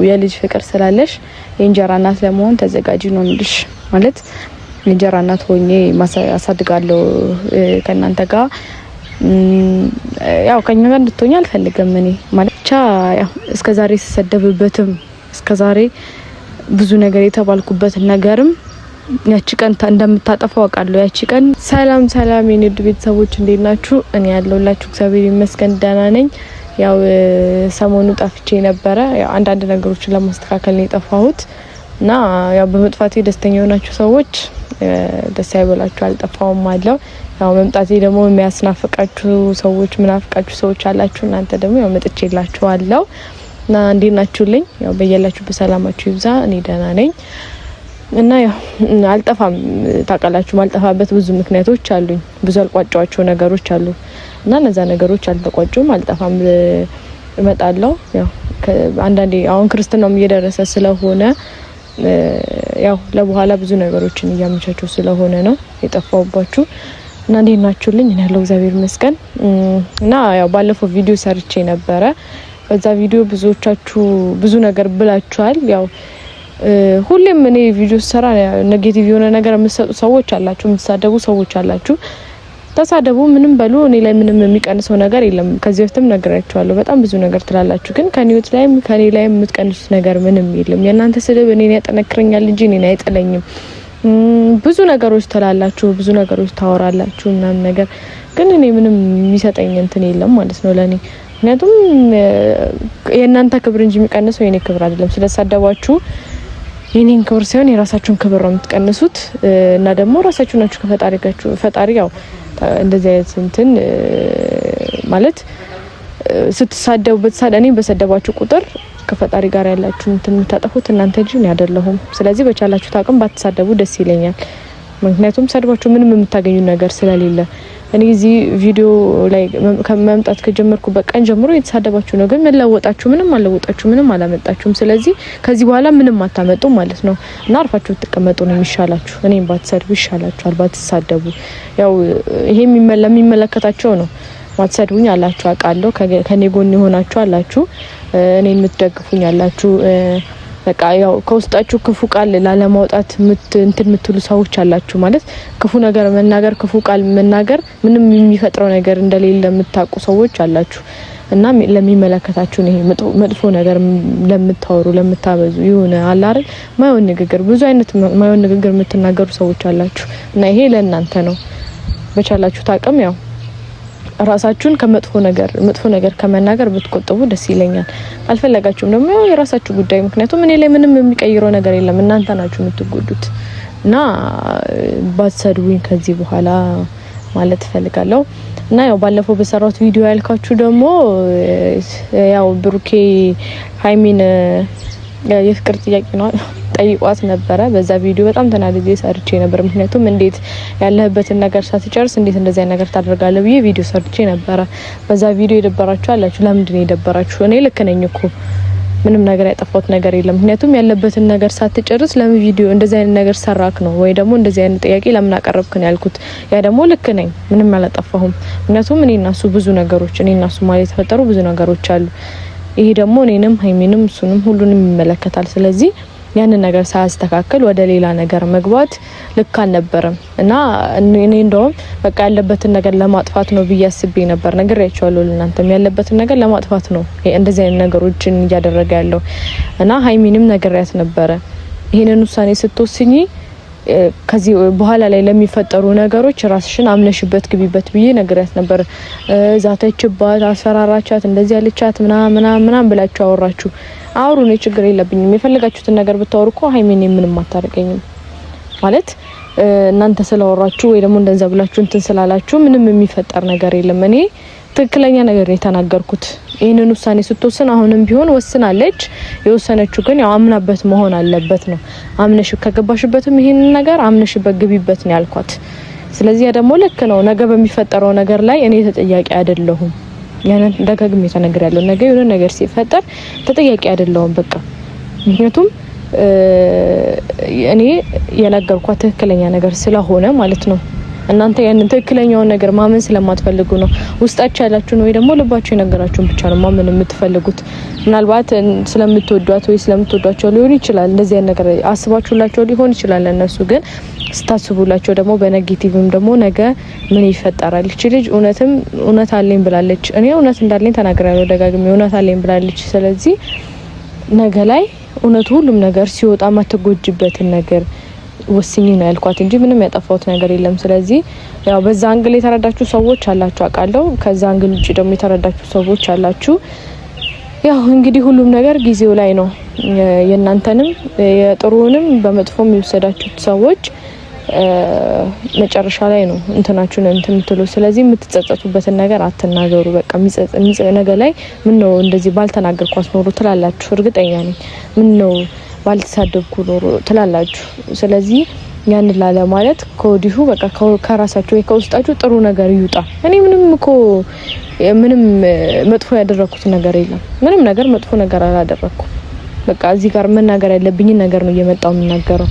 የልጅ ፍቅር ስላለሽ የእንጀራ እናት ለመሆን ተዘጋጂ ነው ልሽ ማለት የእንጀራ እናት ሆኜ አሳድጋለሁ ከናንተ ጋር ያው ከኛ ጋር እንድትሆኛ አልፈልግም እኔ ማለት ብቻ ያው እስከዛሬ ተሰደብበትም እስከዛሬ ብዙ ነገር የተባልኩበት ነገርም ያቺ ቀን እንደምታጠፋው አውቃለሁ ያቺ ቀን ሰላም የኔ ቤተሰቦች እንዴት ናችሁ እኔ ያለሁላችሁ እግዚአብሔር ይመስገን ደህና ነኝ ያው ሰሞኑ ጠፍቼ ነበረ ያው አንዳንድ ነገሮችን ለማስተካከል ነው የጠፋሁት እና ያው በመጥፋቴ ደስተኛ ሆናችሁ ሰዎች ደስ አይበላችሁ አልጠፋውም አለው ያው መምጣቴ ደግሞ የሚያስናፍቃችሁ ሰዎች ምናፍቃችሁ ሰዎች አላችሁ እናንተ ደግሞ ያው መጥቼላችኋለሁ እና እንዴት ናችሁልኝ ያው በየላችሁ በሰላማችሁ ይብዛ እኔ ደህና ነኝ እና ያው አልጠፋም ታውቃላችሁ ማልጠፋበት ብዙ ምክንያቶች አሉኝ ብዙ አልቋጫቸው ነገሮች አሉ እና እነዛ ነገሮች አልተቋጩም አልጠፋም እመጣለሁ ያው አንዳንዴ አሁን ክርስትናውም እየደረሰ ስለሆነ ያው ለበኋላ ብዙ ነገሮችን እያመቻቸው ስለሆነ ነው የጠፋውባችሁ እና እንዴት ናችሁልኝ እኔ ያለው እግዚአብሔር ይመስገን እና ያው ባለፈው ቪዲዮ ሰርቼ ነበረ በዛ ቪዲዮ ብዙዎቻችሁ ብዙ ነገር ብላችኋል ያው ሁሌም እኔ ቪዲዮ ሰራ ኔጌቲቭ የሆነ ነገር የምትሰጡ ሰዎች አላችሁ የምትሳደቡ ሰዎች አላችሁ ተሳደቡ ምንም በሉ እኔ ላይ ምንም የሚቀንሰው ነገር የለም ከዚህ በፊትም ነግራችኋለሁ በጣም ብዙ ነገር ትላላችሁ ግን ከኒውት ላይም ከኔ ላይም የምትቀንሱት ነገር ምንም የለም የናንተ ስድብ እኔን ያጠነክረኛል እንጂ እኔን አይጠለኝም ብዙ ነገሮች ትላላችሁ ብዙ ነገሮች ታወራላችሁ እና ነገር ግን እኔ ምንም የሚሰጠኝ እንትን የለም ማለት ነው ለኔ ምክንያቱም የናንተ ክብር እንጂ የሚቀንሰው የኔ ክብር አይደለም ስለተሳደባችሁ የኔን ክብር ሳይሆን የራሳችሁን ክብር ነው የምትቀንሱት እና ደግሞ ራሳችሁ ናችሁ ከፈጣሪጋችሁ ፈጣሪ ያው እንደዚህ አይነት እንትን ማለት ስትሳደቡ እኔ በሰደባችሁ ቁጥር ከፈጣሪ ጋር ያላችሁ እንትን የምታጠፉት እናንተ እንጂ እኔ አይደለሁም ስለዚህ በቻላችሁ ታቅም ባትሳደቡ ደስ ይለኛል ምክንያቱም ሰድባችሁ ምንም የምታገኙ ነገር ስለሌለ እኔ እዚህ ቪዲዮ ላይ ከመምጣት ከጀመርኩ በቀን ጀምሮ የተሳደባችሁ ነው ግን መለወጣችሁ ምንም አለወጣችሁ ምንም አላመጣችሁም ስለዚህ ከዚህ በኋላ ምንም አታመጡ ማለት ነው እና አርፋችሁ ተቀመጡ ነው የሚሻላችሁ እኔም ባትሰድቡ ይሻላችኋል ባትሳደቡ ያው ይሄ የሚመለከታቸው ነው ማትሰድቡኝ አላችሁ አቃለው ከኔ ጎን ይሆናችሁ አላችሁ እኔን የምትደግፉኝ አላችሁ በቃ ያው ከውስጣችሁ ክፉ ቃል ላለማውጣት እንትን የምትሉ ሰዎች አላችሁ ማለት ክፉ ነገር መናገር ክፉ ቃል መናገር ምንም የሚፈጥረው ነገር እንደሌለ የምታውቁ ሰዎች አላችሁ እና ለሚመለከታችሁ ነው መጥፎ ነገር ለምታወሩ ለምታበዙ ይሁን አለ አይደል ማይሆን ንግግር ብዙ አይነት ማይሆን ንግግር የምትናገሩ ሰዎች አላችሁ እና ይሄ ለእናንተ ነው በቻላችሁ ታቅም ያው ራሳችሁን ከመጥፎ ነገር ከመናገር ብትቆጥቡ ደስ ይለኛል አልፈለጋችሁም ደግሞ የራሳችሁ ጉዳይ ምክንያቱም እኔ ላይ ምንም የሚቀይረው ነገር የለም እናንተ ናችሁ የምትጎዱት እና ባትሰድቡኝ ከዚህ በኋላ ማለት ፈልጋለሁ እና ያው ባለፈው በሰራሁት ቪዲዮ ያልካችሁ ደግሞ ያው ብሩኬ ሃይሚን የፍቅር ጥያቄ ነው ጠይቋት ነበረ በዛ ቪዲዮ በጣም ተናድጄ ሰርቼ ነበር ምክንያቱም እንዴት ያለህበትን ነገር ሳትጨርስ እንዴት እንደዚህ አይነት ነገር ታደርጋለህ ብዬ ቪዲዮ ሰርቼ ነበር በዛ ቪዲዮ የደበራችሁ አላችሁ ለምን ነው የደበራችሁ እኔ ልክ ነኝ እኮ ምንም ነገር ያጠፋሁት ነገር የለም ምክንያቱም ያለበትን ነገር ሳትጨርስ ለምን ቪዲዮ እንደዚህ አይነት ነገር ሰራክ ነው ወይ ደግሞ እንደዚህ አይነት ጥያቄ ለምን አቀረብክ ነው ያልኩት ያ ደግሞ ልክ ነኝ ምንም አላጠፋሁም ምክንያቱም እኔና እሱ ብዙ ነገሮች እኔና እሱ ማለት የተፈጠሩ ብዙ ነገሮች አሉ ይሄ ደግሞ እኔንም ሃይሚንም እሱንም ሁሉንም ይመለከታል ስለዚህ ያንን ነገር ሳያስተካክል ወደ ሌላ ነገር መግባት ልክ አልነበረም እና እኔ እንደውም በቃ ያለበትን ነገር ለማጥፋት ነው ብያስብ ነበር ነግሬያችኋለሁ ለእናንተም ያለበትን ነገር ለማጥፋት ነው እንደዚህ አይነት ነገሮችን እያደረገ ያለው እና ሃይሚንም ነግሬያት ነበር ይሄንን ውሳኔ ስትወስኚ ከዚህ በኋላ ላይ ለሚፈጠሩ ነገሮች ራስሽን አምነሽበት ግቢበት ብዬ ነግሬያት ነበር ዛተችባት አስፈራራቻት እንደዚህ ያለቻት ምናምን ብላችሁ አወራችሁ አውሩ ነው ችግር የለብኝም የፈለጋችሁትን ነገር ብታወሩ እኮ ሃይሚን ምንም አታርቀኝም ማለት እናንተ ስለወራችሁ ወይ ደግሞ እንደዛ ብላችሁ እንትን ስላላችሁ ምንም የሚፈጠር ነገር የለም እኔ ትክክለኛ ነገር ነው የተናገርኩት ይሄንን ውሳኔ ስትወስን አሁንም ቢሆን ወስናለች የወሰነችው ግን ያው አምናበት መሆን አለበት ነው አምነሽ ከገባሽበትም ይሄንን ነገር አምነሽበት ግቢበት ነው ያልኳት ስለዚህ ያ ደግሞ ልክ ነው ነገ በሚፈጠረው ነገር ላይ እኔ ተጠያቂ አይደለሁም ያንን ደጋግሜ ተነግሬያለሁ ነገ የሆነ ነገር ሲፈጠር ተጠያቂ አይደለሁም በቃ ምክንያቱም እኔ የነገርኳት ትክክለኛ ነገር ስለሆነ ማለት ነው እናንተ ያንን ትክክለኛውን ነገር ማመን ስለማትፈልጉ ነው። ውስጣችሁ ያላችሁ ወይ ደግሞ ልባችሁ የነገራችሁን ብቻ ነው ማመን የምትፈልጉት። ምናልባት ስለምትወዷት ወይ ስለምትወዷቸው ሊሆን ይችላል እንደዚህ አይነት ነገር አስባችሁላቸው ሊሆን ይችላል። እነሱ ግን ስታስቡላቸው ደግሞ በኔጌቲቭም ደግሞ ነገ ምን ይፈጠራል? እቺ ልጅ እውነት አለኝ ብላለች። እኔ እውነት እንዳለኝ ተናግራለሁ ደጋግሜ እውነት አለኝ ብላለች። ስለዚህ ነገ ላይ እውነቱ ሁሉም ነገር ሲወጣ ማትጎጅበትን ነገር ወስኝ ነው ያልኳት እንጂ ምንም ያጠፋሁት ነገር የለም። ስለዚህ ያው በዛ አንግል የተረዳችሁ ሰዎች አላችሁ አውቃለሁ። ከዛ አንግል ውጪ ደግሞ የተረዳችሁ ሰዎች አላችሁ። ያው እንግዲህ ሁሉም ነገር ጊዜው ላይ ነው። የእናንተንም የጥሩንም በመጥፎም የወሰዳችሁት ሰዎች መጨረሻ ላይ ነው እንትናችሁን እንትምትሉ። ስለዚህ የምትጸጸቱበትን ነገር አትናገሩ። በቃ ነገር ላይ ምን ነው እንደዚህ ባልተናገርኳስ ኖሮ ትላላችሁ። እርግጠኛ ነኝ ምን ነው ባልተሳደብኩ ኖሮ ትላላችሁ። ስለዚህ ያን ላለ ማለት ከወዲሁ በቃ ከራሳችሁ ከውስጣችሁ ጥሩ ነገር ይውጣ። እኔ ምንም መጥፎ ያደረኩት ነገር የለም። ምንም ነገር መጥፎ ነገር አላደረኩም። በቃ እዚህ ጋር መናገር ያለብኝ ነገር ነው እየመጣው የምናገረው።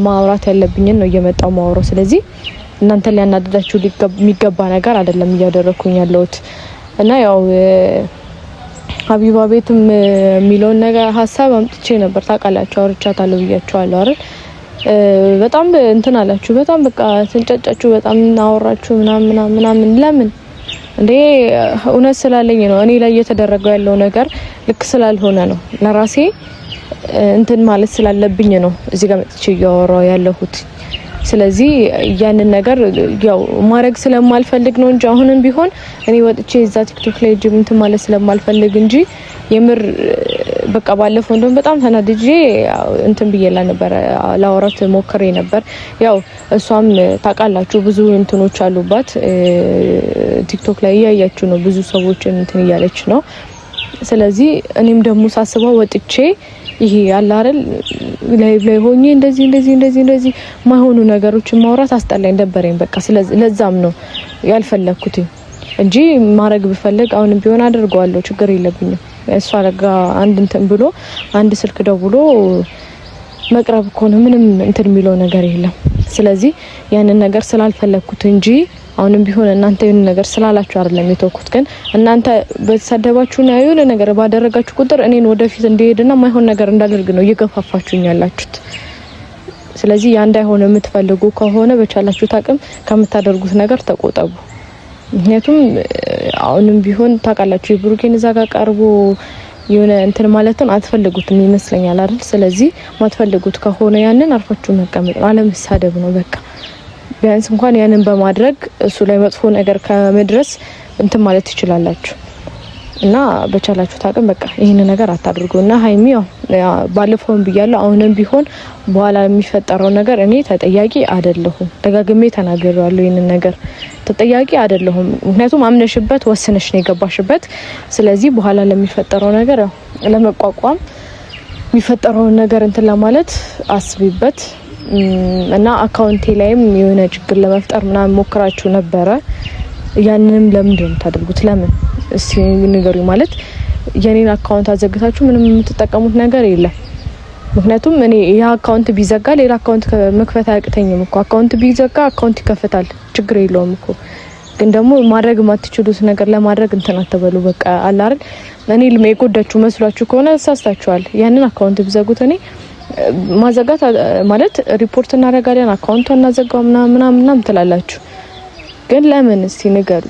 ማውራት ያለብኝ ነው እየመጣው ማውራት። ስለዚህ እናንተ ሊያናድዳችሁ የሚገባ ነገር አይደለም እያደረኩኝ ያለሁት። እና ያው ሀቢባ ቤትም የሚለውን ነገር ሀሳብ አምጥቼ ነበር ታውቃላችሁ። አውርቻታለሁ ብያችኋለሁ አይደል? በጣም እንትን አላችሁ። በጣም በቃ ተንጫጫችሁ። በጣም እናወራችሁ ምናምን ለምን እንዴ? እውነት ስላለኝ ነው። እኔ ላይ እየተደረገው ያለው ነገር ልክ ስላልሆነ ነው። ለራሴ እንትን ማለት ስላለብኝ ነው እዚህ ጋር መጥቼ እያወራው ያለሁት። ስለዚህ ያንን ነገር ያው ማድረግ ስለማልፈልግ ነው እንጂ አሁንም ቢሆን እኔ ወጥቼ እዛ ቲክቶክ ላይ ጅም እንትን ማለት ስለማልፈልግ እንጂ የምር በቃ ባለፈው እንደውም በጣም ተናድጄ እንትን ብዬላ ነበር። ላወራት ሞክሬ ነበር። ያው እሷም ታውቃላችሁ ብዙ እንትኖች አሉባት ቲክቶክ ላይ እያያችሁ ነው። ብዙ ሰዎችን እንትን እያለች ነው። ስለዚህ እኔም ደግሞ ሳስበው ወጥቼ ይሄ ያለ አይደል ላይቭ ላይ ሆኜ እንደዚህ ማይሆኑ ነገሮችን ማውራት አስጠላኝ፣ ደበረኝ። በቃ ስለዚህ ለዛም ነው ያልፈለኩት እንጂ ማረግ ብፈልግ አሁንም ቢሆን አድርገዋለሁ። ችግር የለብኝም። እሷ ለጋ አንድ እንትን ብሎ አንድ ስልክ ደውሎ መቅረብ ኮነ ምንም እንትን የሚለው ነገር የለም። ስለዚህ ያንን ነገር ስላልፈለኩት እንጂ አሁንም ቢሆን እናንተ የሆነ ነገር ስላላችሁ አይደለም የተወኩት። ግን እናንተ በተሰደባችሁና የሆነ ነገር ባደረጋችሁ ቁጥር እኔን ወደፊት እንዲሄድና ማይሆን ነገር እንዳደርግ ነው እየገፋፋችሁኝ ያላችሁት። ስለዚህ ያ እንዳይሆን የምትፈልጉ ከሆነ በቻላችሁ ታቅም ከምታደርጉት ነገር ተቆጠቡ። ምክንያቱም አሁንም ቢሆን ታውቃላችሁ የብሩኬን እዛ ጋር ቀርቦ የሆነ እንትን ማለትን አትፈልጉትም ይመስለኛል አይደል? ስለዚህ ማትፈልጉት ከሆነ ያንን አርፋችሁ መቀመጥ አለመሳደብ ነው በቃ። ቢያንስ እንኳን ያንን በማድረግ እሱ ላይ መጥፎ ነገር ከመድረስ እንትን ማለት ትችላላችሁ። እና በቻላችሁ ታቅም በቃ ይሄን ነገር አታድርጉና ሀይሚ ያው ባለፈውም ብያለሁ አሁንም ቢሆን በኋላ የሚፈጠረው ነገር እኔ ተጠያቂ አይደለሁም። ደጋግሜ ተናግሬያለሁ። ይሄን ነገር ተጠያቂ አይደለሁም። ምክንያቱም አምነሽበት ወስነሽ ነው የገባሽበት። ስለዚህ በኋላ ለሚፈጠረው ነገር ያው ለመቋቋም የሚፈጠረው ነገር እንትን ለማለት አስቢበት። እና አካውንቴ ላይም የሆነ ችግር ለመፍጠር ምናምን ሞክራችሁ ነበረ። ያንንም ለምንድን ነው ታደርጉት? ለምን እስቲ ንገሩኝ። ማለት የኔን አካውንት አዘግታችሁ ምንም የምትጠቀሙት ነገር የለም። ምክንያቱም እኔ ያ አካውንት ቢዘጋ ሌላ አካውንት መክፈት አያቅተኝም እኮ። አካውንት ቢዘጋ አካውንት ይከፈታል፣ ችግር የለውም እኮ። ግን ደግሞ ማድረግ የማትችሉት ነገር ለማድረግ እንትን አትበሉ። በቃ አለ አይደል? እኔ የጎዳችሁ መስሏችሁ ከሆነ ተሳስታችኋል። ያንን አካውንት ቢዘጉት እኔ ማዘጋት ማለት ሪፖርት እናደርጋለን አካውንቱን እናዘጋው ምናምን ትላላችሁ። ግን ለምን እስቲ ንገሩ።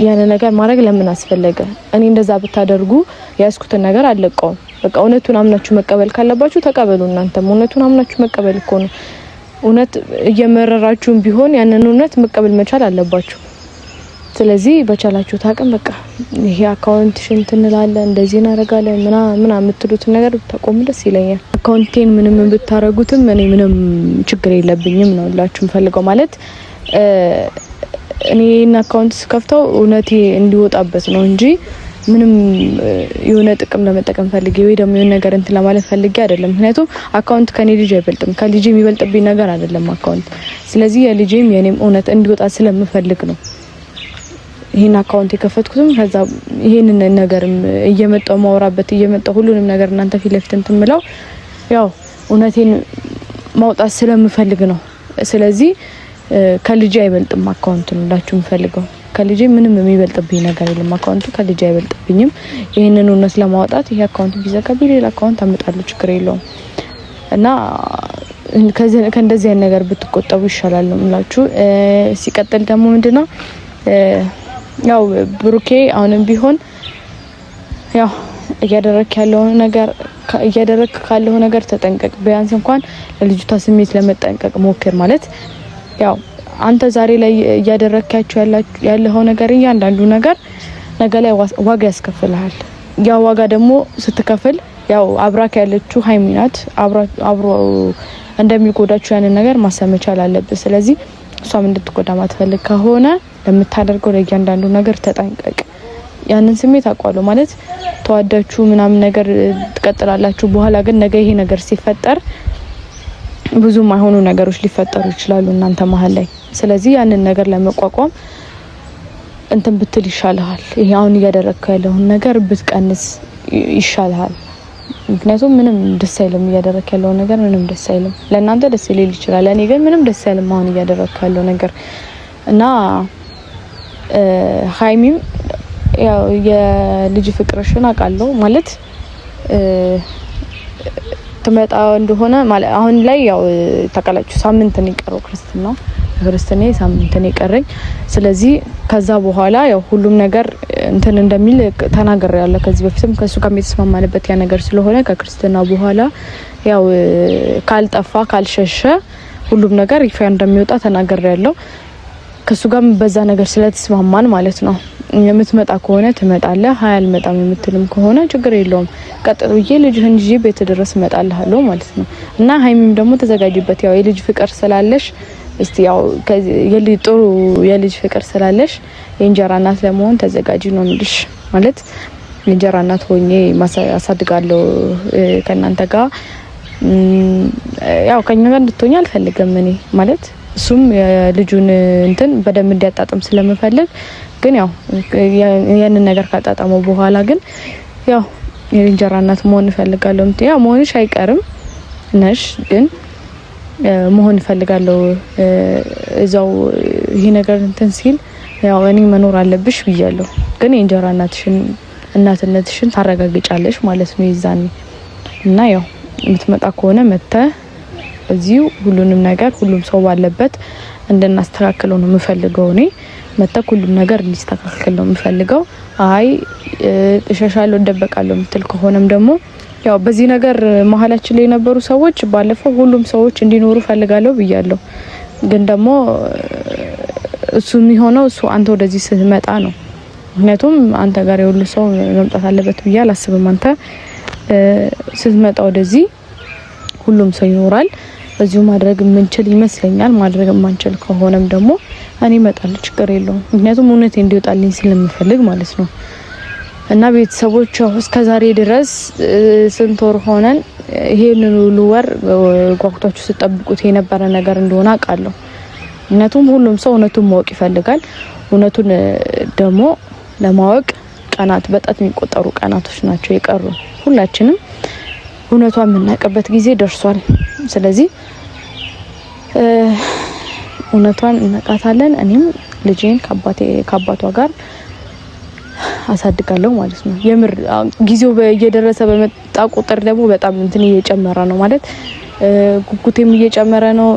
ያን ነገር ማድረግ ለምን አስፈለገ? እኔ እንደዛ ብታደርጉ ያስኩትን ነገር አለቀው። በቃ እውነቱን አምናችሁ መቀበል ካለባችሁ ተቀበሉ። እናንተም እውነቱን አምናችሁ መቀበል እኮ ነው። እውነት እየመረራችሁም ቢሆን ያንን እውነት መቀበል መቻል አለባችሁ። ስለዚህ በቻላችሁ ታቅም በቃ ይሄ አካውንት ሽንት እንላለን እንደዚህ እናደርጋለን ምናምን የምትሉት ነገር ተቆም ደስ ይለኛል። አካውንቴን ምንም ብታረጉትም እኔ ምንም ችግር የለብኝም ነው ላችሁ ፈልገው ማለት እኔን አካውንት ስከፍተው እውነቴ እንዲወጣበት ነው እንጂ ምንም የሆነ ጥቅም ለመጠቀም ፈልጌ ወይ ደግሞ የሆነ ነገር እንትን ለማለት ፈልጌ አይደለም። ምክንያቱም አካውንት ከኔ ልጅ አይበልጥም፣ ከልጅ የሚበልጥብኝ ነገር አይደለም አካውንት። ስለዚህ የልጅም የኔም እውነት እንዲወጣ ስለምፈልግ ነው ይሄን አካውንት የከፈትኩትም። ከዛ ይሄንን ነገርም እየመጣው ማውራበት እየመጣው ሁሉንም ነገር እናንተ ፊት ለፊት እንትምለው ያው እውነቴን ማውጣት ስለምፈልግ ነው። ስለዚህ ከልጅ አይበልጥም አካውንት ነው ላችሁ ፈልገው ከልጅ ምንም የሚበልጥብኝ ነገር የለም አካውንቱ ከልጅ አይበልጥብኝም ይሄንን እውነት ለማውጣት ይሄ አካውንት ቢዘጋብኝ ሌላ አካውንት አመጣለሁ ችግር የለውም እና ከእንደዚህ ነገር ብትቆጠቡ ይሻላል ነው የምላችሁ ሲቀጥል ደግሞ ምንድነው ያው ብሩኬ አሁንም ቢሆን ያው እያደረክ ካለው ነገር ተጠንቀቅ ቢያንስ እንኳን ለልጅቷ ስሜት ለመጠንቀቅ ሞክር ማለት ያው አንተ ዛሬ ላይ እያደረካችሁ ያለው ነገር እያንዳንዱ ነገር ነገ ላይ ዋጋ ያስከፍልሃል ያ ዋጋ ደግሞ ስትከፍል ያው አብራክ ያለችው ሃይሚናት አብሮ እንደሚጎዳችሁ ያንን ነገር ማሰመቻል አለበት ስለዚህ እሷም እንድትጎዳ ማትፈልግ ከሆነ ለምታደርገው ለእያንዳንዱ ነገር ተጠንቀቅ ያንን ስሜት አቋለው ማለት ተዋዳችሁ ምናምን ነገር ተቀጥላላችሁ በኋላ ግን ነገ ይሄ ነገር ሲፈጠር ብዙ ማይሆኑ ነገሮች ሊፈጠሩ ይችላሉ እናንተ መሃል ላይ ስለዚህ ያንን ነገር ለመቋቋም እንትን ብትል ይሻልሃል ይሄ አሁን እያደረግከው ያለው ነገር ብትቀንስ ይሻልሃል ምክንያቱም ምንም ደስ አይልም እያደረግከው ያለው ነገር ምንም ደስ አይልም ለእናንተ ደስ ሊል ይችላል እኔ ግን ምንም ደስ አይልም አሁን እያደረግከው ያለው ነገር እና ሃይሚም ያው የልጅ ፍቅርሽን አቃለው ማለት ተመጣ እንደሆነ ማለት አሁን ላይ ያው ተቀላችሁ ሳምንት ነው የቀረው ክርስትና ሳምንት ነው የቀረኝ ስለዚህ ከዛ በኋላ ያው ሁሉም ነገር እንትን እንደሚል ተናገር ያለ ከዚህ በፊትም ከሱ ጋር የተስማማንበት ያ ነገር ስለሆነ ከክርስትና በኋላ ያው ካልጠፋ ካልሸሸ ሁሉም ነገር ይፋ እንደሚወጣ ተናገር ያለው ከሱ ጋር በዛ ነገር ስለተስማማን ማለት ነው የምትመጣ ከሆነ ትመጣለህ ሀያል መጣም የምትልም ከሆነ ችግር የለውም ቀጥሎዬ ልጅህን ይዤ ቤት ድረስ እመጣለሁ ማለት ነው እና ሃይሚም ደግሞ ተዘጋጅበት ያው የልጅ ፍቅር ስላለሽ እስቲ ያው ጥሩ የልጅ ፍቅር ስላለሽ የእንጀራ እናት ለመሆን ተዘጋጂ ነው ልጅ ማለት የእንጀራ እናት ሆኜ አሳድጋለሁ ከናንተ ጋር ያው ከኛ ጋር እንድትሆኝ አልፈልግም እኔ ማለት እሱም የልጁን እንትን በደም እንዲያጣጥም ስለምፈልግ ግን ያው ያንን ነገር ካጣጣመው በኋላ ግን ያው የእንጀራ እናት መሆን እፈልጋለሁ ያው መሆንሽ አይቀርም ነሽ ግን መሆን እፈልጋለሁ እዛው ይሄ ነገር እንትን ሲል ያው እኔ መኖር አለብሽ ብያለሁ ግን የእንጀራ እናትነትሽን ታረጋግጫለሽ ማለት ነው ይዛኔ እና ያው የምትመጣ ከሆነ መተ እዚሁ ሁሉንም ነገር ሁሉም ሰው ባለበት እንድናስተካክለው ነው የምፈልገው እኔ መተ ሁሉም ነገር እንዲስተካከል ነው የምፈልገው አይ እሸሻለሁ ደበቃለሁ ምትል ከሆነም ደግሞ ያው በዚህ ነገር መሀላችን ላይ የነበሩ ሰዎች ባለፈው ሁሉም ሰዎች እንዲኖሩ ፈልጋለሁ ብያለሁ ግን ደግሞ እሱ የሚሆነው እሱ አንተ ወደዚህ ስትመጣ ነው ምክንያቱም አንተ ጋር የሁሉ ሰው መምጣት አለበት ብዬ አላስብም አንተ ስትመጣ ወደዚህ ሁሉም ሰው ይኖራል በዚሁ ማድረግ የምንችል ይመስለኛል ማድረግ የማንችል ከሆነም ደግሞ እኔ እመጣለሁ ችግር የለውም ምክንያቱም እውነቴ እንዲወጣልኝ ስለምፈልግ ማለት ነው እና ቤተሰቦች እስከ ዛሬ ድረስ ስንት ወር ሆነን ይሄንን ሁሉ ወር ጓጉታችሁ ተጠብቁት የነበረ ነገር እንደሆነ አውቃለሁ ምክንያቱም ሁሉም ሰው እውነቱን ማወቅ ይፈልጋል እውነቱን ደግሞ ለማወቅ ቀናት በጣት የሚቆጠሩ ቀናቶች ናቸው የቀሩ ሁላችንም እውነቷን የምናውቅበት ጊዜ ደርሷል ስለዚህ እውነቷን እናቃታለን እኔም ልጄን ከአባቷ ጋር አሳድጋለሁ ማለት ነው የምር ጊዜው እየደረሰ በመጣ ቁጥር ደግሞ በጣም እንትን እየጨመረ ነው ማለት ጉጉቴም እየጨመረ ነው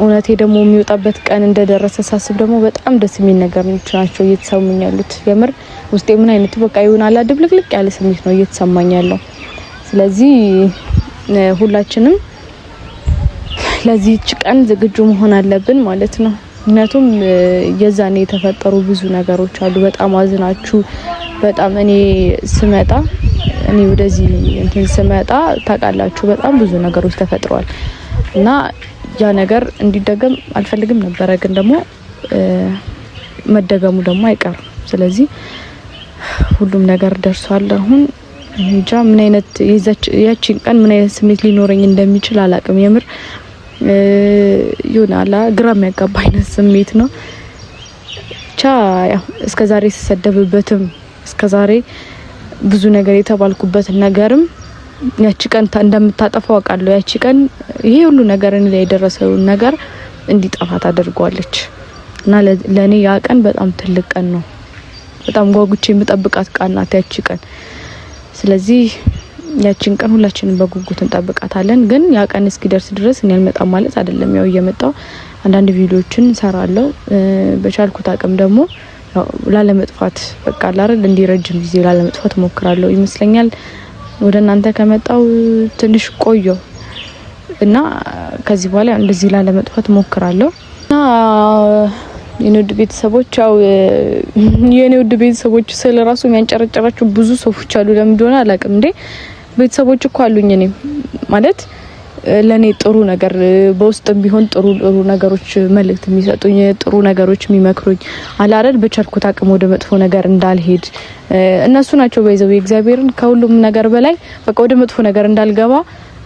እውነቴ ደግሞ የሚወጣበት ቀን እንደደረሰ ሳስብ ደግሞ በጣም ደስ የሚል ነገር ናቸው እየተሰሙኝ ያሉት የምር ውስጤ ምን አይነት በቃ ይሆናል ድብልቅልቅ ያለ ስሜት ነው እየተሰማኝ ያለው ስለዚህ ሁላችንም ለዚህች ቀን ዝግጁ መሆን አለብን ማለት ነው ምክንያቱም የዛኔ የተፈጠሩ ብዙ ነገሮች አሉ በጣም አዝናችሁ በጣም እኔ ወደዚህ እንትን ስመጣ ታውቃላችሁ በጣም ብዙ ነገሮች ተፈጥረዋል እና ያ ነገር እንዲደገም አልፈልግም ነበር ግን ደግሞ መደገሙ ደግሞ አይቀርም ስለዚህ ሁሉም ነገር ደርሷል አሁን እንጃ ምን አይነት ያቺን ቀን ምን አይነት ስሜት ሊኖረኝ እንደሚችል አላቅም የምር ይሆናል ግራም ያጋባ አይነት ስሜት ነው ያው እስከዛሬ ተሰደብበትም እስከዛሬ ብዙ ነገር የተባልኩበት ነገርም ያቺ ቀን እንደምታጠፋው አውቃለሁ ያቺ ቀን ይሄ ሁሉ ነገር እኔ ላይ የደረሰው ነገር እንዲጠፋ ታደርጓለች። እና ለኔ ያ ቀን በጣም ትልቅ ቀን ነው። በጣም ጓጉቼ የምጠብቃት ቀን ናት ያቺ ቀን። ስለዚህ ያቺን ቀን ሁላችንም በጉጉት እንጠብቃታለን። ግን ያ ቀን እስኪደርስ ድረስ እኔ አልመጣም ማለት አይደለም። ያው እየመጣው አንዳንድ ቪዲዮዎችን ሰራለሁ። በቻልኩት አቅም ደግሞ ላለመጥፋት በቃ አይደል እንዲረጅም ጊዜ ላለመጥፋት ሞክራለሁ ይመስለኛል። ወደ እናንተ ከመጣው ትንሽ ቆየው እና ከዚህ በኋላ እንደዚህ ላለመጥፋት ሞክራለሁ። እና የኔውድ ቤተሰቦች ያው የኔውድ ቤተሰቦች ስለራሱ የሚያንጨረጨራችሁ ብዙ ሰዎች አሉ። ለምን እንደሆነ አላውቅም። እንዴ ቤተሰቦች እኮ አሉኝ እኔ ማለት ለኔ ጥሩ ነገር በውስጥም ቢሆን ጥሩ ነገሮች መልእክት የሚሰጡኝ ጥሩ ነገሮች የሚመክሩኝ አላረድ በቻልኩት አቅም ወደ መጥፎ ነገር እንዳልሄድ እነሱ ናቸው። በይዘው እግዚአብሔርን ከሁሉም ነገር በላይ በቃ ወደ መጥፎ ነገር እንዳልገባ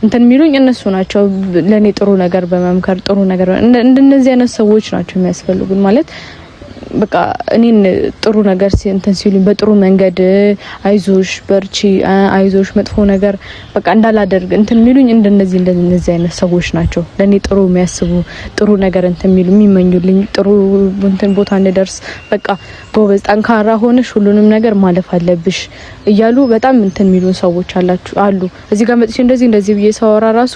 እንትን የሚሉኝ እነሱ ናቸው። ለኔ ጥሩ ነገር በመምከር ጥሩ ነገር እንደነዚህ አይነት ሰዎች ናቸው የሚያስፈልጉን ማለት በቃ እኔን ጥሩ ነገር እንትን ሲሉኝ በጥሩ መንገድ አይዞሽ በርቺ አይዞሽ መጥፎ ነገር በቃ እንዳላደርግ እንትን የሚሉኝ እንደነዚህ አይነት ሰዎች ናቸው። ለኔ ጥሩ የሚያስቡ ጥሩ ነገር እንትን የሚሉ የሚመኙልኝ ጥሩ እንትን ቦታ እንደርስ በቃ ጎበዝ ጠንካራ ሆነሽ ሁሉንም ነገር ማለፍ አለብሽ እያሉ በጣም እንትን የሚሉን ሰዎች አሉ። እዚህ ጋር መጥቼ እንደዚህ ብዬ ሳወራ ራሱ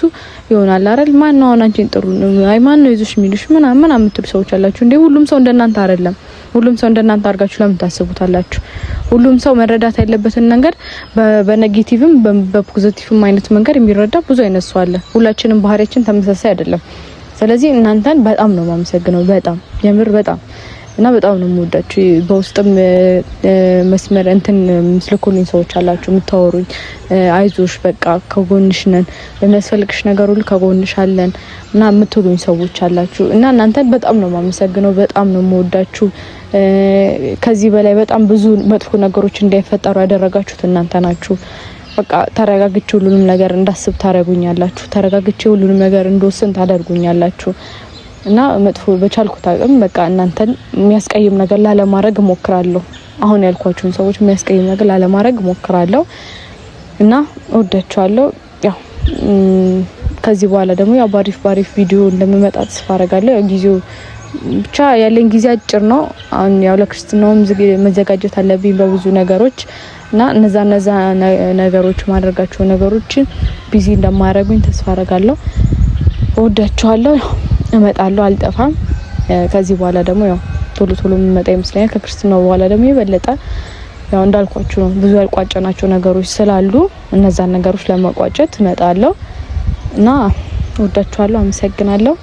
ይሆናል አይደል ማን ነው አንቺን ጥሩ አይ ማን ነው ይዞሽ የሚልሽ ምናምን የምትሉ ሰዎች አላችሁ። እንዴ ሁሉም ሰው እንደናንተ አይደለም። ሁሉም ሰው እንደናንተ አርጋችሁ ለምን ታስቡታላችሁ? ሁሉም ሰው መረዳት ያለበትን ነገር በኔጌቲቭም በፖዚቲቭም አይነት መንገድ የሚረዳ ብዙ አይነት ሰው አለ። ሁላችንም ባህሪያችን ተመሳሳይ አይደለም። ስለዚህ እናንተን በጣም ነው ማመሰግነው። በጣም የምር በጣም እና በጣም ነው የምወዳችሁ። በውስጥም መስመር እንትን ምስልኩልኝ ሰዎች አላችሁ የምታወሩኝ አይዞሽ በቃ ከጎንሽ ነን በሚያስፈልግሽ ነገር ሁሉ ከጎንሽ አለን እና የምትሉኝ ሰዎች አላችሁ እና እናንተን በጣም ነው ማመሰግነው። በጣም ነው የምወዳችሁ። ከዚህ በላይ በጣም ብዙ መጥፎ ነገሮች እንዳይፈጠሩ ያደረጋችሁት እናንተ ናችሁ። በቃ ተረጋግቼ ሁሉንም ነገር እንዳስብ ታረጉኛላችሁ። ተረጋግቼ ሁሉንም ነገር እንደወስን ታደርጉኛላችሁ እና መጥፎ በቻልኩት አቅም በቃ እናንተን የሚያስቀይም ነገር ላለማድረግ ሞክራለሁ። አሁን ያልኳችሁን ሰዎች የሚያስቀይም ነገር ላለማድረግ ሞክራለሁ እና እወዳችኋለሁ። ያው ከዚህ በኋላ ደግሞ ያው ባሪፍ ቪዲዮ እንደምመጣ ተስፋ አደርጋለሁ። ያው ጊዜው ብቻ ያለኝ ጊዜ አጭር ነው። አሁን ያው ለክርስትናውም መዘጋጀት አለብኝ በብዙ ነገሮች እና እነዛ ነገሮች ማድረጋቸው ነገሮችን ቢዚ እንደማያደርጉኝ ተስፋ አደርጋለሁ። እወዳችኋለሁ። እመጣለሁ አልጠፋም። ከዚህ በኋላ ደግሞ ያው ቶሎ የምመጣ ይመስለኛል። ከክርስትናው በኋላ ደግሞ የበለጠ ያው እንዳልኳችሁ ነው ብዙ ያልቋጨናቸው ነገሮች ስላሉ እነዛን ነገሮች ለማቋጨት እመጣለሁ እና እወዳችኋለሁ። አመሰግናለሁ።